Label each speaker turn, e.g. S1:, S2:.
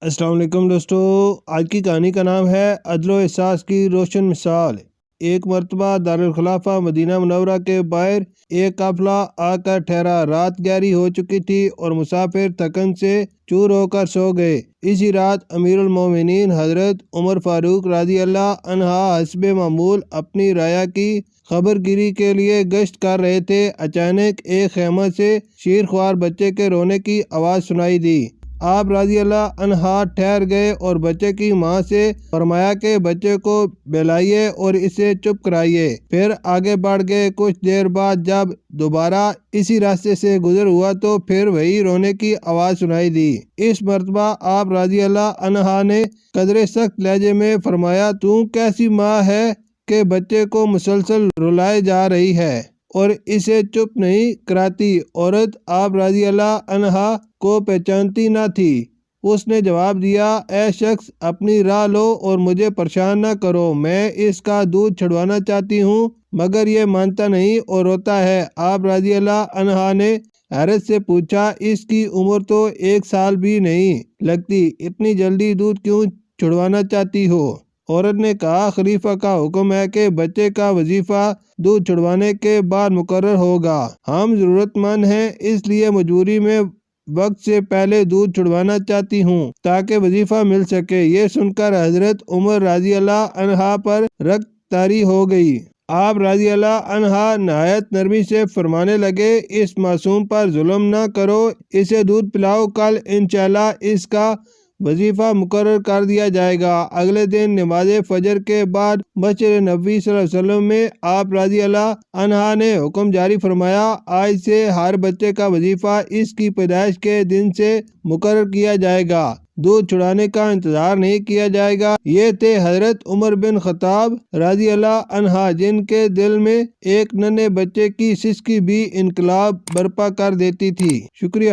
S1: السلام علیکم دوستو، آج کی کہانی کا نام ہے عدل و احساس کی روشن مثال۔ ایک مرتبہ دارالخلافہ مدینہ منورہ کے باہر ایک قافلہ آ کر ٹھہرا۔ رات گہری ہو چکی تھی اور مسافر تھکن سے چور ہو کر سو گئے۔ اسی رات امیر المومنین حضرت عمر فاروق رضی اللہ عنہ حسب معمول اپنی رعایا کی خبر گیری کے لیے گشت کر رہے تھے۔ اچانک ایک خیمہ سے شیرخوار بچے کے رونے کی آواز سنائی دی۔ آپ رضی اللہ عنہ ٹھہر گئے اور بچے کی ماں سے فرمایا کہ بچے کو بلائیے اور اسے چپ کرائیے۔ پھر آگے بڑھ گئے۔ کچھ دیر بعد جب دوبارہ اسی راستے سے گزر ہوا تو پھر وہی رونے کی آواز سنائی دی۔ اس مرتبہ آپ رضی اللہ عنہ نے قدرے سخت لہجے میں فرمایا، تو کیسی ماں ہے کہ بچے کو مسلسل رلائے جا رہی ہے اور اسے چپ نہیں کراتی؟ عورت آپ رضی اللہ عنہ کو پہچانتی نہ تھی۔ اس نے جواب دیا، اے شخص، اپنی راہ لو اور مجھے پریشان نہ کرو۔ میں اس کا دودھ چھڑوانا چاہتی ہوں مگر یہ مانتا نہیں اور روتا ہے۔ آپ رضی اللہ عنہ نے حیرت سے پوچھا، اس کی عمر تو 1 سال بھی نہیں لگتی، اتنی جلدی دودھ کیوں چھڑوانا چاہتی ہو؟ عورت نے کہا، خلیفہ کا حکم ہے کہ بچے کا وظیفہ دودھ چھڑوانے کے بعد مقرر ہوگا۔ ہم ضرورت مند ہیں، اس لیے مجبوری میں وقت سے پہلے دودھ چھڑوانا چاہتی ہوں تاکہ وظیفہ مل سکے۔ یہ سن کر حضرت عمر رضی اللہ عنہ پر رگ طاری ہو گئی۔ آپ رضی اللہ عنہ نہایت نرمی سے فرمانے لگے، اس معصوم پر ظلم نہ کرو، اسے دودھ پلاؤ، کل انشاءاللہ اس کا وظیفہ مقرر کر دیا جائے گا۔ اگلے دن نماز فجر کے بعد مسجد نبوی صلی اللہ علیہ وسلم میں آپ رضی اللہ عنہ نے حکم جاری فرمایا، آج سے ہر بچے کا وظیفہ اس کی پیدائش کے دن سے مقرر کیا جائے گا، دودھ چھڑانے کا انتظار نہیں کیا جائے گا۔ یہ تھے حضرت عمر بن خطاب رضی اللہ عنہ، جن کے دل میں ایک ننھے بچے کی سسکی بھی انقلاب برپا کر دیتی تھی۔ شکریہ۔